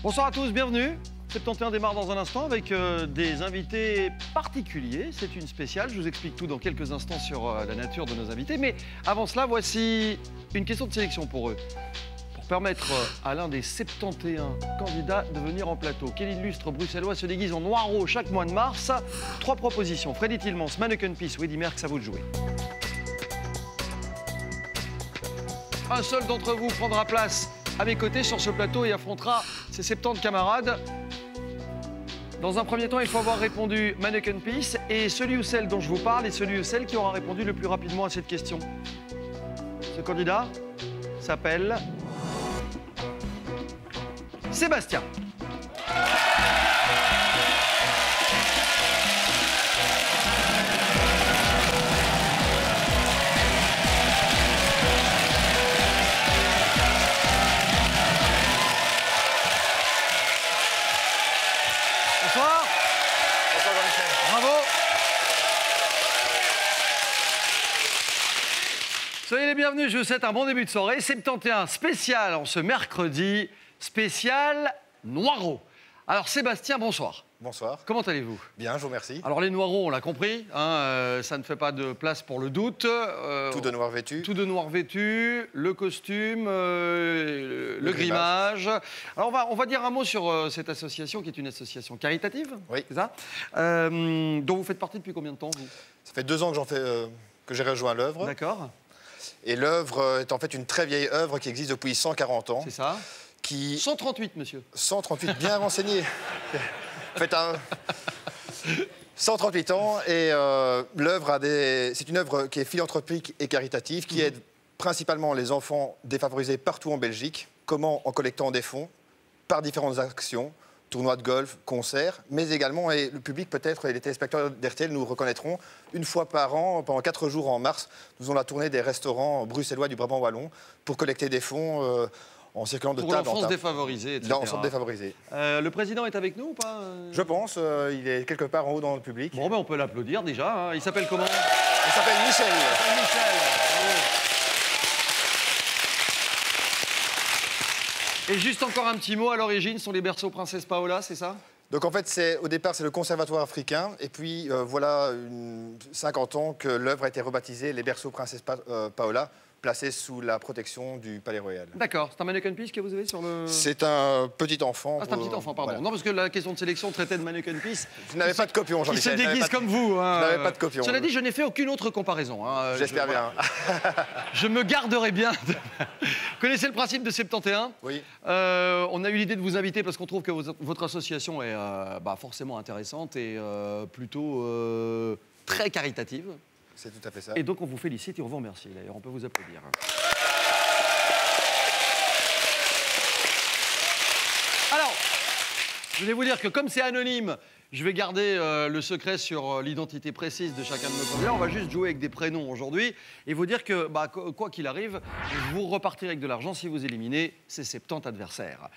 Bonsoir à tous, bienvenue. 71 démarre dans un instant avec des invités particuliers. C'est une spéciale, je vous explique tout dans quelques instants sur la nature de nos invités. Mais avant cela, voici une question de sélection pour eux. Pour permettre à l'un des 71 candidats de venir en plateau. Quel illustre bruxellois se déguise en noiro chaque mois de mars? 3 propositions. Freddy Tillmans, Manneken Pis ou Eddy Merckx, à vous de jouer. Un seul d'entre vous prendra place à mes côtés sur ce plateau et affrontera ses 70 camarades. Dans un premier temps, il faut avoir répondu Manneken Pis et celui ou celle dont je vous parle est celui ou celle qui aura répondu le plus rapidement à cette question. Ce candidat s'appelle Sébastien. Bonsoir. Bonsoir Jean-Michel. Bravo. Soyez les bienvenus, je vous souhaite un bon début de soirée. 71 spécial en ce mercredi, spécial noiro. Alors Sébastien, bonsoir. Bonsoir. Comment allez-vous? Bien, je vous remercie. Alors les noiros, on l'a compris, hein, ça ne fait pas de place pour le doute. Tout de noir vêtu. Tout de noir vêtu, le costume, le grimage. Alors on va dire un mot sur cette association qui est une association caritative, oui. C'est ça, dont vous faites partie depuis combien de temps, vous? Ça fait 2 ans que que j'ai rejoint l'œuvre. D'accord. Et l'œuvre est en fait une très vieille œuvre qui existe depuis 140 ans. C'est ça. Qui... 138, monsieur. 138, bien renseigné. Faites un... 138 ans et l'œuvre c'est une œuvre qui est philanthropique et caritative, qui aide principalement les enfants défavorisés partout en Belgique. Comment? En collectant des fonds par différentes actions, tournois de golf, concerts, mais également, et le public peut-être et les téléspectateurs d'RTL nous reconnaîtront, une fois par an, pendant 4 jours en mars, nous avons la tournée des restaurants bruxellois du Brabant Wallon pour collecter des fonds en circulant de table en table. Pour l'enfance défavorisée, etc. L'enfance défavorisée. Le président est avec nous ou pas? Je pense, il est quelque part en haut dans le public. Bon, ben on peut l'applaudir déjà. Hein. Il s'appelle comment? Il s'appelle Michel. Michel. Et juste encore un petit mot, à l'origine, ce sont les berceaux Princesse Paola, c'est ça? Donc en fait, au départ, c'est le Conservatoire africain. Et puis voilà 50 ans que l'œuvre a été rebaptisée les berceaux Princesse Paola, placés sous la protection du Palais Royal. D'accord. C'est un Manneken Pis que vous avez sur le... C'est un petit enfant. Ah, c'est un petit enfant, pardon. Voilà. Non, parce que la question de sélection traitait de Manneken Pis. Vous n'avez pas de copion, Jean-Michel. Il se déguise comme vous. Hein. Je n'avais pas de copion. Cela dit, je n'ai fait aucune autre comparaison. Hein. J'espère bien. Je me garderai bien. Vous connaissez le principe de 71? Oui. On a eu l'idée de vous inviter parce qu'on trouve que votre association est forcément intéressante et plutôt très caritative. C'est tout à fait ça. Et donc on vous félicite et on vous remercie. D'ailleurs, on peut vous applaudir. Alors, je vais vous dire que comme c'est anonyme, je vais garder le secret sur l'identité précise de chacun de nos candidats. On va juste jouer avec des prénoms aujourd'hui et vous dire que, quoi qu'il arrive, vous repartirez avec de l'argent si vous éliminez ces 70 adversaires.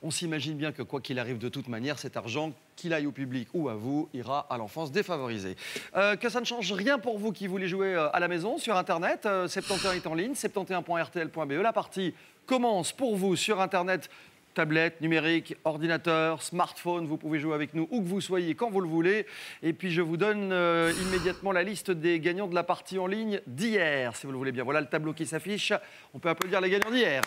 On s'imagine bien que, quoi qu'il arrive, de toute manière, cet argent, qu'il aille au public ou à vous, ira à l'enfance défavorisée. Que ça ne change rien pour vous qui voulez jouer à la maison, sur Internet. 71 est en ligne, 71.rtl.be. La partie commence pour vous sur Internet. Tablette, numérique, ordinateur, smartphone, vous pouvez jouer avec nous où que vous soyez, quand vous le voulez. Et puis je vous donne immédiatement la liste des gagnants de la partie en ligne d'hier, si vous le voulez bien. Voilà le tableau qui s'affiche. On peut applaudir les gagnants d'hier.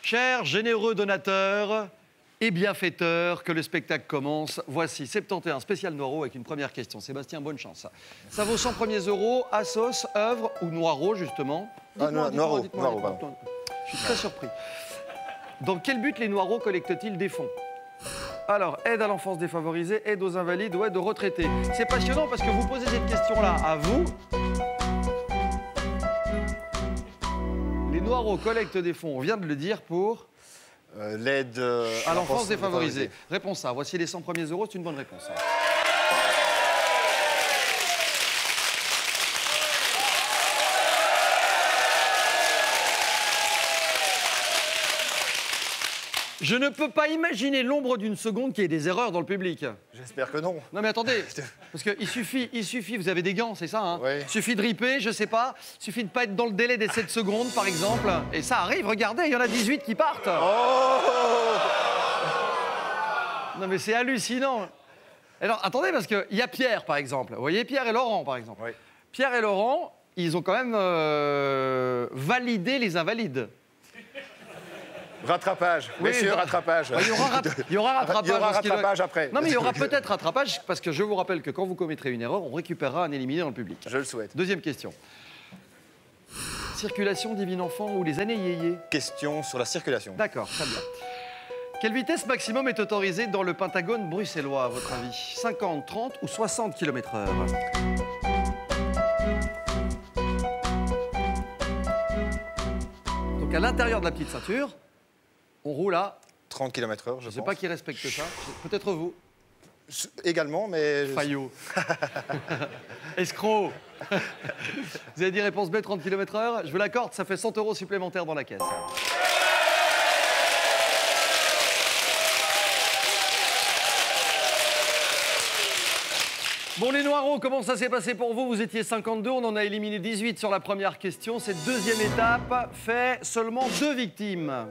Chers généreux donateurs et bienfaiteurs, que le spectacle commence. Voici 71 spécial noiro avec une première question. Sébastien, bonne chance. Ça vaut 100 premiers euros, Assos, œuvre ou noiro, justement? Noiro, je suis très surpris. Dans quel but les noiros collectent-ils des fonds? Alors, aide à l'enfance défavorisée, aide aux invalides ou aide aux retraités. C'est passionnant parce que vous posez cette question-là à vous. Les noiros collectent des fonds, on vient de le dire, pour l'aide à l'enfance défavorisée. Réponse A. Voici les 100 premiers euros, c'est une bonne réponse. Je ne peux pas imaginer l'ombre d'une seconde qu'il y ait des erreurs dans le public. J'espère que non. Non mais attendez, parce qu'il suffit, vous avez des gants, c'est ça, hein? Oui. Il suffit de riper, je sais pas, il suffit de pas être dans le délai des 7 secondes, par exemple, et ça arrive, regardez, il y en a 18 qui partent. Oh! Non mais c'est hallucinant. Alors attendez, parce qu'il y a Pierre, par exemple. Vous voyez, Pierre et Laurent, par exemple. Oui. Pierre et Laurent, ils ont quand même validé les invalides. Rattrapage. Oui, Messieurs, bah, rattrapage. Il y aura rattrapage. Il y aura parce qu'il rattrapage après. Non mais il y aura peut-être rattrapage, parce que je vous rappelle que quand vous commettrez une erreur, on récupérera un éliminé dans le public. Je le souhaite. Deuxième question. Circulation divine enfant ou les années yéyé? Question sur la circulation. D'accord, très bien. Quelle vitesse maximum est autorisée dans le Pentagone bruxellois, à votre avis? 50, 30 ou 60 km/h? Donc à l'intérieur de la petite ceinture, on roule à... 30 km/h, Je ne sais pas qui respecte ça. Peut-être vous. Également, mais... Fayot. Escroc. Vous avez dit réponse B, 30 km/h. Je vous l'accorde, ça fait 100 € supplémentaires dans la caisse. Bon, les Noireaux, comment ça s'est passé pour vous? Vous étiez 52, on en a éliminé 18 sur la première question. Cette deuxième étape fait seulement 2 victimes.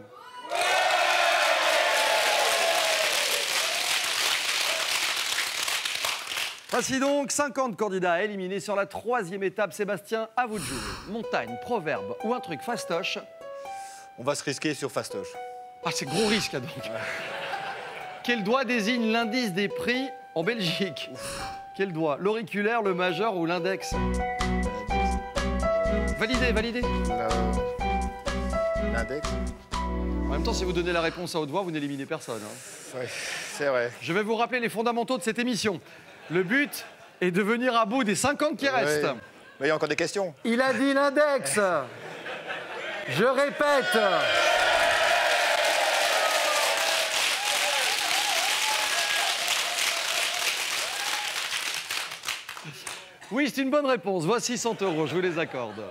Voici donc 50 candidats éliminés sur la troisième étape. Sébastien, à vous de jouer. Montagne, proverbe ou un truc fastoche? On va se risquer sur fastoche. Ah, c'est gros risque, donc. Quel doigt désigne l'indice des prix en Belgique? Quel doigt? L'auriculaire, le majeur ou l'index? Validé, validé. L'index. En même temps, si vous donnez la réponse à haute voix, vous n'éliminez personne. Hein. Oui, c'est vrai. Je vais vous rappeler les fondamentaux de cette émission. Le but est de venir à bout des 50 qui restent. Oui. Mais il y a encore des questions. Il a dit l'index. Je répète. Oui, c'est une bonne réponse. Voici 100 €, je vous les accorde.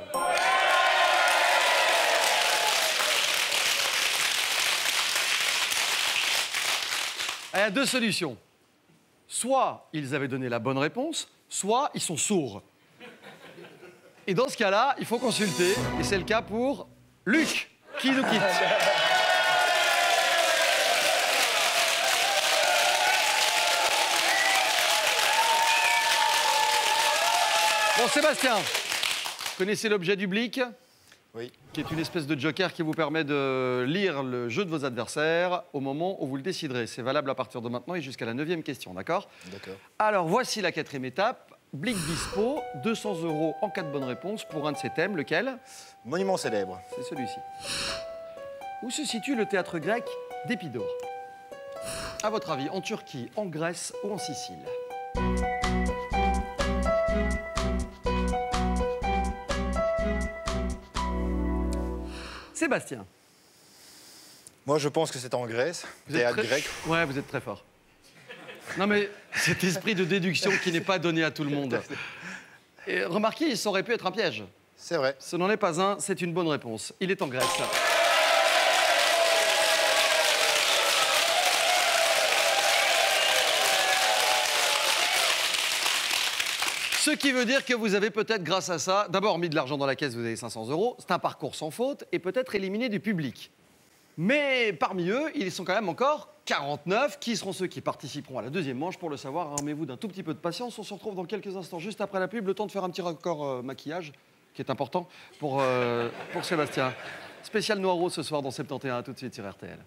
Il y a 2 solutions. Soit ils avaient donné la bonne réponse, soit ils sont sourds. Et dans ce cas-là, il faut consulter. Et c'est le cas pour Luc, qui nous quitte. Bon, Sébastien, vous connaissez l'objet du blic? Oui. Qui est une espèce de joker qui vous permet de lire le jeu de vos adversaires au moment où vous le déciderez. C'est valable à partir de maintenant et jusqu'à la 9e question, d'accord? D'accord. Alors, voici la 4e étape. Blic dispo, 200 € en cas de bonne réponse pour un de ces thèmes. Lequel? Monument célèbre. C'est celui-ci. Où se situe le théâtre grec d'Épidore? À votre avis, en Turquie, en Grèce ou en Sicile? Sébastien. Moi, je pense que c'est en Grèce, théâtre grec. Ouais, vous êtes très fort. Non, mais cet esprit de déduction qui n'est pas donné à tout le monde. Et remarquez, ça aurait pu être un piège. C'est vrai. Ce n'en est pas un, c'est une bonne réponse. Il est en Grèce. Ce qui veut dire que vous avez peut-être, grâce à ça, d'abord mis de l'argent dans la caisse, vous avez 500 €. C'est un parcours sans faute et peut-être éliminé du public. Mais parmi eux, ils sont quand même encore 49. Qui seront ceux qui participeront à la deuxième manche? Pour le savoir, armez-vous d'un tout petit peu de patience. On se retrouve dans quelques instants, juste après la pub. Le temps de faire un petit raccord maquillage, qui est important pour Sébastien. Spécial Noireau ce soir dans 71, à tout de suite sur RTL.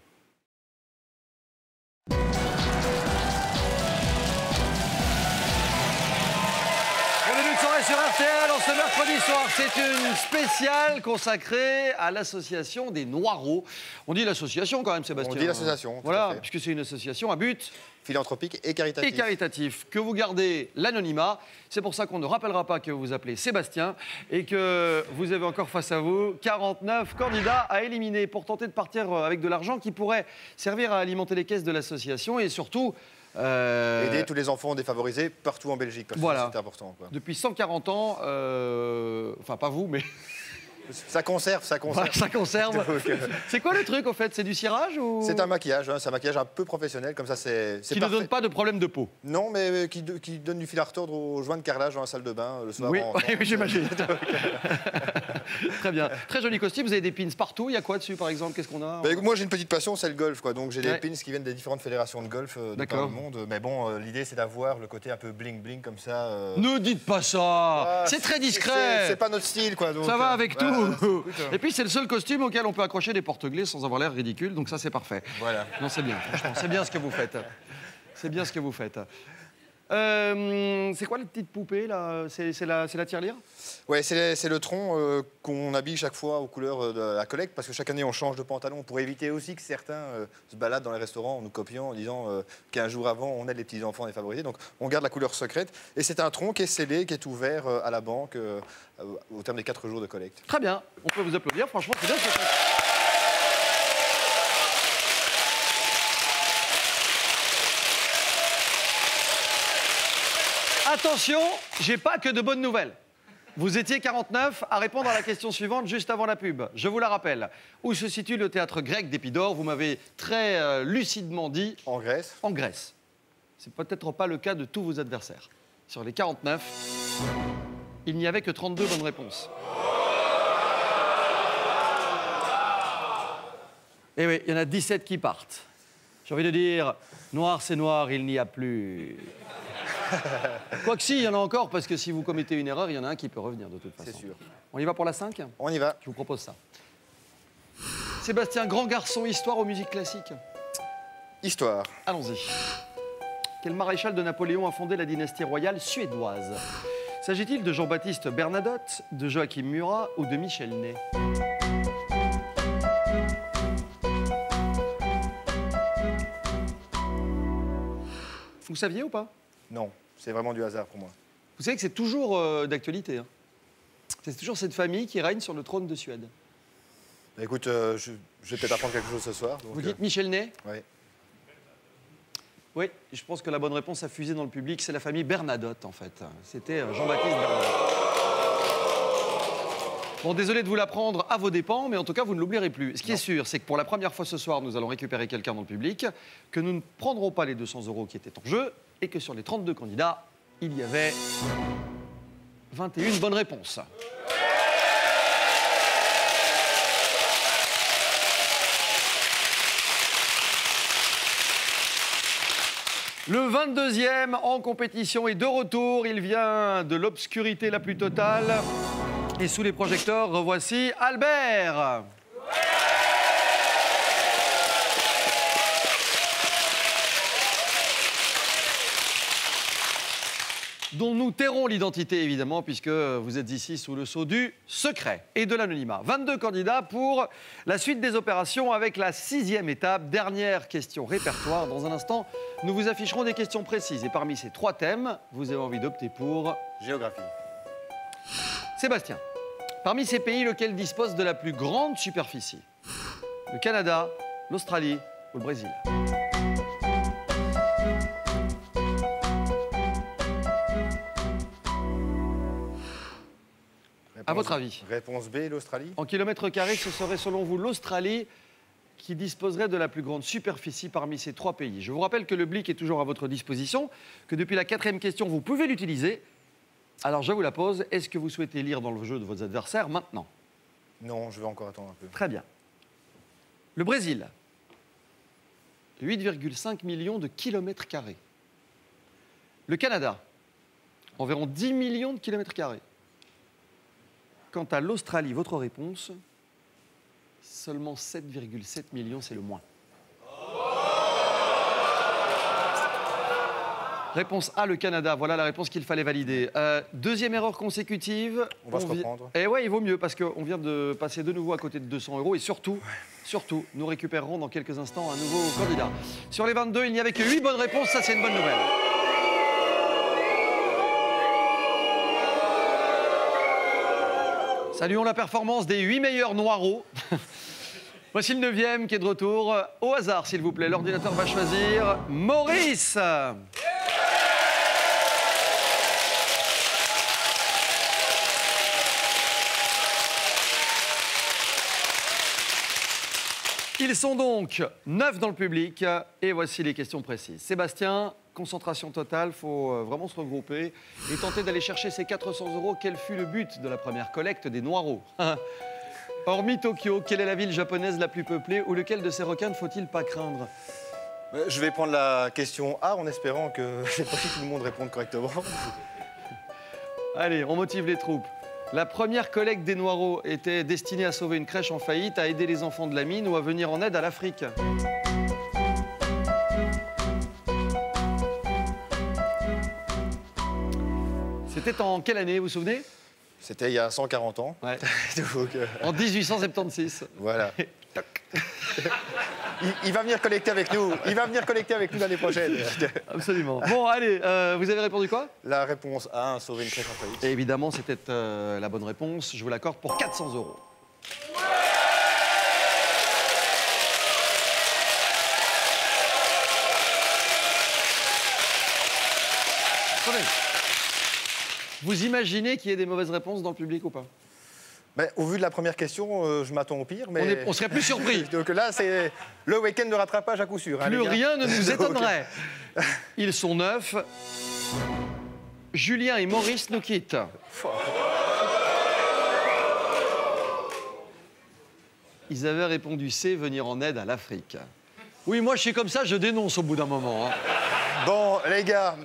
Sur RTL, en ce mercredi soir, c'est une spéciale consacrée à l'association des Noireaux. On dit l'association quand même, Sébastien. On dit l'association, tout voilà, à fait. puisque c'est une association à but Philanthropique et caritatif. et caritatif. Que vous gardez l'anonymat. C'est pour ça qu'on ne rappellera pas que vous vous appelez Sébastien et que vous avez encore face à vous 49 candidats à éliminer pour tenter de partir avec de l'argent qui pourrait servir à alimenter les caisses de l'association et surtout... Aider tous les enfants défavorisés partout en Belgique, parce que voilà. c'est important. Quoi. Depuis 140 ans, enfin pas vous, mais Ça conserve, ça conserve. Voilà, ça conserve. Donc, C'est quoi le truc, en fait? C'est du cirage ou... c'est un maquillage, hein, c'est un maquillage un peu professionnel, comme ça c'est Qui ne parfait. donne pas de problème de peau. Non, mais qui donne du fil à retordre aux joints de carrelage dans la salle de bain le soir. Oui, en- oui, j'imagine. Très bien. Très joli costume. Vous avez des pins partout. Il y a quoi dessus, par exemple? Qu'est-ce qu'on a? Moi, j'ai une petite passion, c'est le golf, quoi. Donc j'ai des Ouais. pins qui viennent des différentes fédérations de golf de par D'accord. le monde. Mais bon, l'idée c'est d'avoir le côté un peu bling bling comme ça. Ne dites pas ça. Ah, C'est très discret. C'est pas notre style, quoi. Donc, Ça va avec voilà, tout. écoute, Et puis c'est le seul costume auquel on peut accrocher des porte-clés sans avoir l'air ridicule. Donc ça, c'est parfait. Voilà. Non, c'est bien. Franchement, c'est bien ce que vous faites. C'est bien ce que vous faites. C'est quoi les petites poupées là? C'est la tirelire? Ouais, c'est le tronc qu'on habille chaque fois aux couleurs de la collecte, parce que chaque année on change de pantalon pour éviter aussi que certains se baladent dans les restaurants en nous copiant, en disant qu'un jour avant on aide les petits enfants défavorisés. Donc on garde la couleur secrète et c'est un tronc qui est scellé, qui est ouvert à la banque au terme des 4 jours de collecte. Très bien. On peut vous applaudir. Franchement, c'est bien ce que vous faites. Attention, j'ai pas que de bonnes nouvelles. Vous étiez 49 à répondre à la question suivante juste avant la pub. Je vous la rappelle. Où se situe le théâtre grec d'Épidore? Vous m'avez très lucidement dit En Grèce, en Grèce. C'est peut-être pas le cas de tous vos adversaires. Sur les 49, il n'y avait que 32 bonnes réponses. Et oui, il y en a 17 qui partent. J'ai envie de dire, noir c'est noir, il n'y a plus. Quoique si, il y en a encore, parce que si vous commettez une erreur, il y en a un qui peut revenir de toute façon. c'est sûr. On y va pour la 5? On y va. Je vous propose ça. Sébastien, grand garçon, histoire aux musiques classiques. Histoire. Allons-y. Quel maréchal de Napoléon a fondé la dynastie royale suédoise? S'agit-il de Jean-Baptiste Bernadotte, de Joachim Murat ou de Michel Ney? Vous saviez ou pas? Non, c'est vraiment du hasard pour moi. Vous savez que c'est toujours d'actualité. Hein. C'est toujours cette famille qui règne sur le trône de Suède. Bah, écoute, je vais peut-être apprendre quelque chose ce soir. Donc, Vous dites Michel Ney? ouais. Oui, je pense que la bonne réponse a fusé dans le public. C'est la famille Bernadotte, en fait. C'était Jean-Baptiste Bernadotte. Bon, désolé de vous l'apprendre à vos dépens, mais en tout cas, vous ne l'oublierez plus. Ce qui est sûr, c'est que pour la première fois ce soir, nous allons récupérer quelqu'un dans le public, que nous ne prendrons pas les 200 € qui étaient en jeu, et que sur les 32 candidats, il y avait 21 bonnes réponses. Le 22e en compétition est de retour. Il vient de l'obscurité la plus totale. Et sous les projecteurs, revoici Albert. Dont nous tairons l'identité, évidemment, puisque vous êtes ici sous le sceau du secret et de l'anonymat. 22 candidats pour la suite des opérations avec la 6e étape. Dernière question répertoire. Dans un instant, nous vous afficherons des questions précises. Et parmi ces 3 thèmes, vous avez envie d'opter pour... Géographie. Sébastien, parmi ces pays, lequel dispose de la plus grande superficie? Le Canada, l'Australie ou le Brésil? À votre avis? Réponse B, l'Australie. En kilomètres carrés, ce serait selon vous l'Australie qui disposerait de la plus grande superficie parmi ces 3 pays. Je vous rappelle que le blic est toujours à votre disposition, que depuis la 4e question, vous pouvez l'utiliser. Alors je vous la pose, est-ce que vous souhaitez lire dans le jeu de vos adversaires maintenant? Non, je vais encore attendre un peu. Très bien. Le Brésil, 8,5 millions de kilomètres carrés. Le Canada, environ 10 millions de kilomètres carrés. Quant à l'Australie, votre réponse, seulement 7,7 millions, c'est le moins. Réponse A, le Canada. Voilà la réponse qu'il fallait valider. Deuxième erreur consécutive. On va se reprendre. Eh ouais, il vaut mieux parce qu'on vient de passer de nouveau à côté de 200 € et surtout, nous récupérerons dans quelques instants un nouveau candidat. Sur les 22, il n'y avait que 8 bonnes réponses. Ça, c'est une bonne nouvelle. Saluons la performance des 8 meilleurs noireaux. Voici le 9e qui est de retour. Au hasard, s'il vous plaît, l'ordinateur va choisir Maurice. Ils sont donc 9 dans le public et voici les questions précises. Sébastien, concentration totale, faut vraiment se regrouper et tenter d'aller chercher ces 400 €. Quel fut le but de la première collecte des Noireaux? Hormis Tokyo, quelle est la ville japonaise la plus peuplée ou lequel de ces requins ne faut-il pas craindre? Je vais prendre la question A en espérant que c'est pas si tout le monde réponde correctement. Allez, on motive les troupes. La première collecte des Noireaux était destinée à sauver une crèche en faillite, à aider les enfants de la mine ou à venir en aide à l'Afrique. C'était en quelle année, vous vous souvenez? C'était il y a 140 ans. Ouais. Donc, En 1876. voilà. Il va venir collecter avec nous. Il va venir collecter avec nous l'année prochaine. Absolument. Bon, allez, vous avez répondu quoi? La réponse A, sauver une crèche en faillite. Et évidemment, c'était la bonne réponse. Je vous l'accorde pour 400 €. Attendez. Vous imaginez qu'il y ait des mauvaises réponses dans le public ou pas? Mais au vu de la première question, je m'attends au pire. Mais... On serait plus surpris. Donc là, c'est le week-end de rattrapage à coup sûr. Plus rien ne nous étonnerait. Ils sont 9. Julien et Maurice nous quittent. Ils avaient répondu C, venir en aide à l'Afrique. Oui, moi je suis comme ça, je dénonce au bout d'un moment. Hein. Bon, les gars,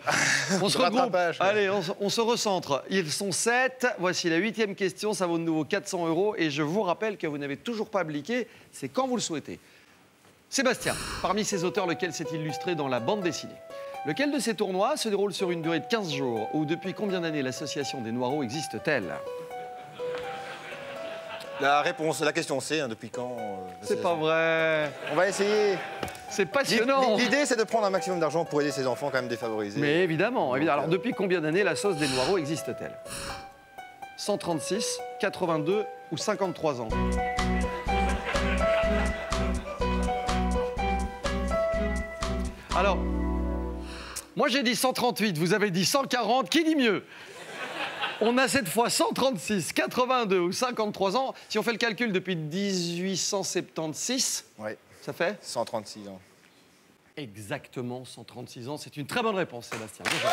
on se regroupe. Allez, on se recentre. Ils sont 7. Voici la 8e question. Ça vaut de nouveau 400 €. Et je vous rappelle que vous n'avez toujours pas appliqué. C'est quand vous le souhaitez. Sébastien, parmi ces auteurs, lequel s'est illustré dans la bande dessinée? Lequel de ces tournois se déroule sur une durée de 15 jours? Ou depuis combien d'années l'association des Noireaux existe-t-elle? La réponse, la question C, hein, depuis quand C'est pas vrai. On va essayer. C'est passionnant. L'idée, c'est de prendre un maximum d'argent pour aider ces enfants quand même défavorisés. Mais évidemment. Alors, depuis combien d'années la sauce des Noireaux existe-t-elle? 136, 82 ou 53 ans? Alors, moi j'ai dit 138, vous avez dit 140, qui dit mieux? On a cette fois 136, 82 ou 53 ans. Si on fait le calcul depuis 1876, ouais. Ça fait 136 ans. Exactement, 136 ans. C'est une très bonne réponse, Sébastien. Bonjour.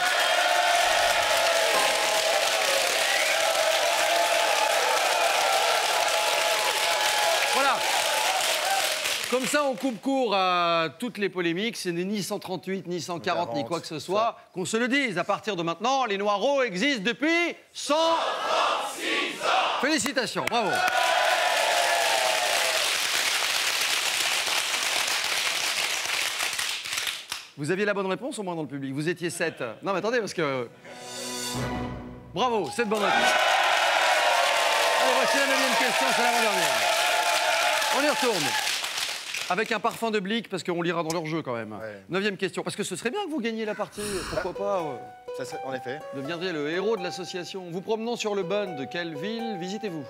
Voilà. Comme ça, on coupe court à toutes les polémiques. Ce n'est ni 138, ni 140, ni quoi que ce soit. Qu'on se le dise, à partir de maintenant, les Noireaux existent depuis 136 ans. Félicitations, bravo. Vous aviez la bonne réponse au moins dans le public. Vous étiez 7. Non, mais attendez, parce que... Bravo, c'est de bonne réponse. Allez, voici la 9e question, c'est l'avant-dernière. On y retourne. Avec un parfum de Blic, parce qu'on lira dans leur jeu quand même. Ouais. 9e question. Parce que ce serait bien que vous gagniez la partie. Pourquoi pas Ça serait, en effet. Deviendriez le héros de l'association. Vous promenant sur le Bund, de quelle ville visitez-vous?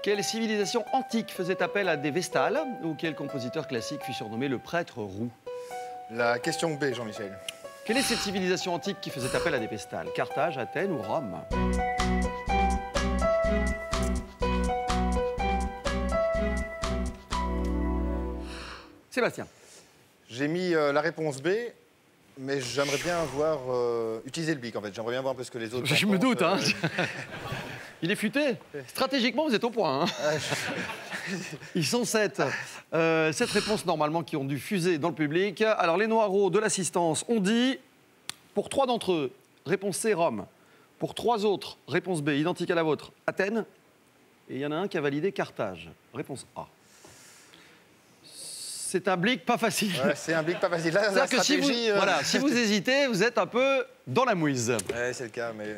Quelle civilisation antique faisait appel à des Vestales? Ou quel compositeur classique fut surnommé le prêtre roux? La question B, Jean-Michel. Quelle est cette civilisation antique qui faisait appel à des Vestales? Carthage, Athènes ou Rome? Sébastien. J'ai mis la réponse B, mais j'aimerais bien voir utiliser le Blic, en fait. J'aimerais bien voir un peu ce que les autres... Je me doute, hein. Il est futé. Stratégiquement, vous êtes au point. Hein. Ils sont 7. 7 réponses, normalement, qui ont dû fuser dans le public. Alors, les Noireaux de l'assistance ont dit, pour 3 d'entre eux, réponse C, Rome. Pour 3 autres, réponse B, identique à la vôtre, Athènes. Et il y en a un qui a validé Carthage. Réponse A. C'est un Blic pas facile. Ouais, c'est un Blic pas facile. Là, la stratégie, si vous, voilà, si vous hésitez, vous êtes un peu dans la mouise. Ouais, c'est le cas, mais...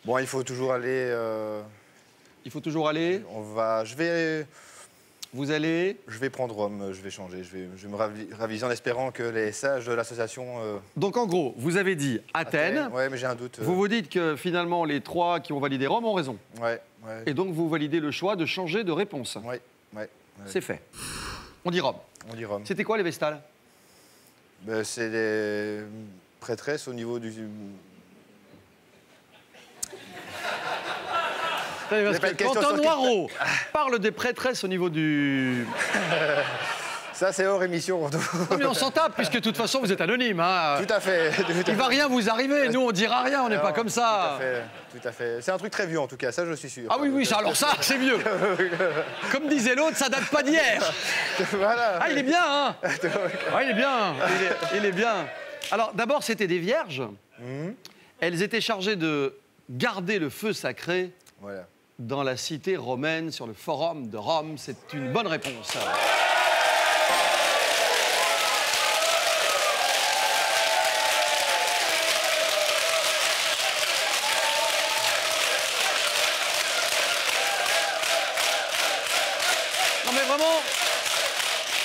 Bon, il faut toujours aller... Il faut toujours aller. Je vais... Vous allez... Je vais prendre Rome, je vais changer. Je vais me raviser en espérant que les sages de l'association... Donc, en gros, vous avez dit Athènes. Ouais, mais j'ai un doute. Vous vous dites que, finalement, les 3 qui ont validé Rome ont raison. Ouais. Et donc, vous validez le choix de changer de réponse. Ouais. C'est fait. On dit Rome. On dit Rome. C'était quoi, les Vestales? Ben, c'est les prêtresses au niveau du... Parce pas que une question quand un sur- Noireau parle des prêtresses au niveau du... Ça, c'est hors émission. Non, mais on s'en tape, puisque de toute façon, vous êtes anonyme. Hein. Tout à fait. Il va rien vous arriver. Nous, on dira rien, on n'est pas comme ça. Tout à fait. C'est un truc très vieux, en tout cas, ça, je suis sûr. Ah oui, oui, ça, alors ça, c'est mieux. Comme disait l'autre, ça date pas d'hier. Voilà. Ah, il est bien, hein. Ah, il est bien. Il est bien. Alors, d'abord, c'était des vierges. Elles étaient chargées de garder le feu sacré Voilà. dans la cité romaine, sur le forum de Rome. C'est une bonne réponse. Non mais vraiment,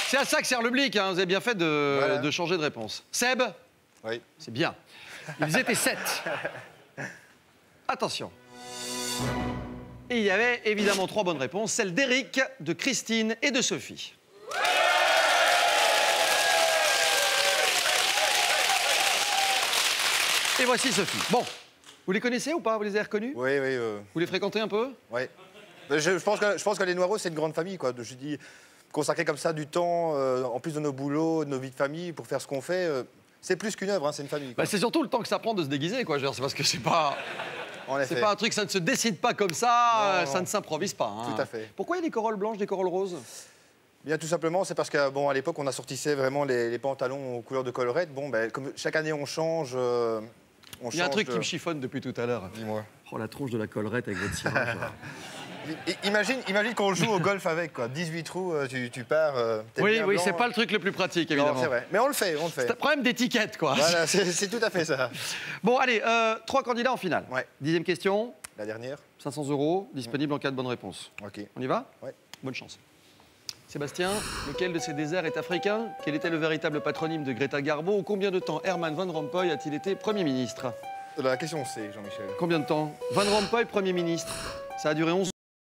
c'est à ça que sert le blic, hein. Vous avez bien fait de changer de réponse. Seb, Oui. c'est bien. Ils étaient 7. Attention. Et il y avait évidemment 3 bonnes réponses, celles d'Éric, de Christine et de Sophie. Et voici Sophie. Bon, vous les connaissez ou pas? Vous les avez reconnus? Oui, oui. Vous les fréquentez un peu? Oui. Je pense que les Noireaux, c'est une grande famille, quoi. Je dis, consacrer comme ça du temps, en plus de nos boulots, de nos vies de famille, pour faire ce qu'on fait, c'est plus qu'une œuvre, hein, c'est une famille. Bah, c'est surtout le temps que ça prend de se déguiser, quoi. C'est parce que c'est pas... En effet. C'est pas un truc, ça ne se décide pas comme ça, Non, ça non. ne s'improvise pas. Hein. Tout à fait. Pourquoi il y a des corolles blanches, des corolles roses? Bien, tout simplement, c'est parce qu'à à l'époque, on assortissait vraiment les pantalons aux couleurs de collerette. Bon, ben, comme chaque année, on change. Il y a un truc qui me chiffonne depuis tout à l'heure. Dis-moi. Oh, la tronche de la collerette avec votre cirage. Imagine qu'on joue au golf avec, quoi. 18 trous, tu pars. T'es Oui, bien oui, blanc. c'est pas le truc le plus pratique, Non, évidemment. c'est vrai. Mais on le fait. C'est un problème d'étiquette, quoi. Voilà, c'est tout à fait ça. Bon, allez, 3 candidats en finale. Ouais. 10e question, La dernière. 500 €, disponible en cas de bonne réponse. Ok. On y va? Ouais. Bonne chance. Sébastien, lequel de ces déserts est africain? Quel était le véritable patronyme de Greta Garbo? Combien de temps Herman Van Rompuy a-t-il été Premier ministre? La question c'est, Jean-Michel. Combien de temps? Van Rompuy, Premier ministre. Ça a duré 11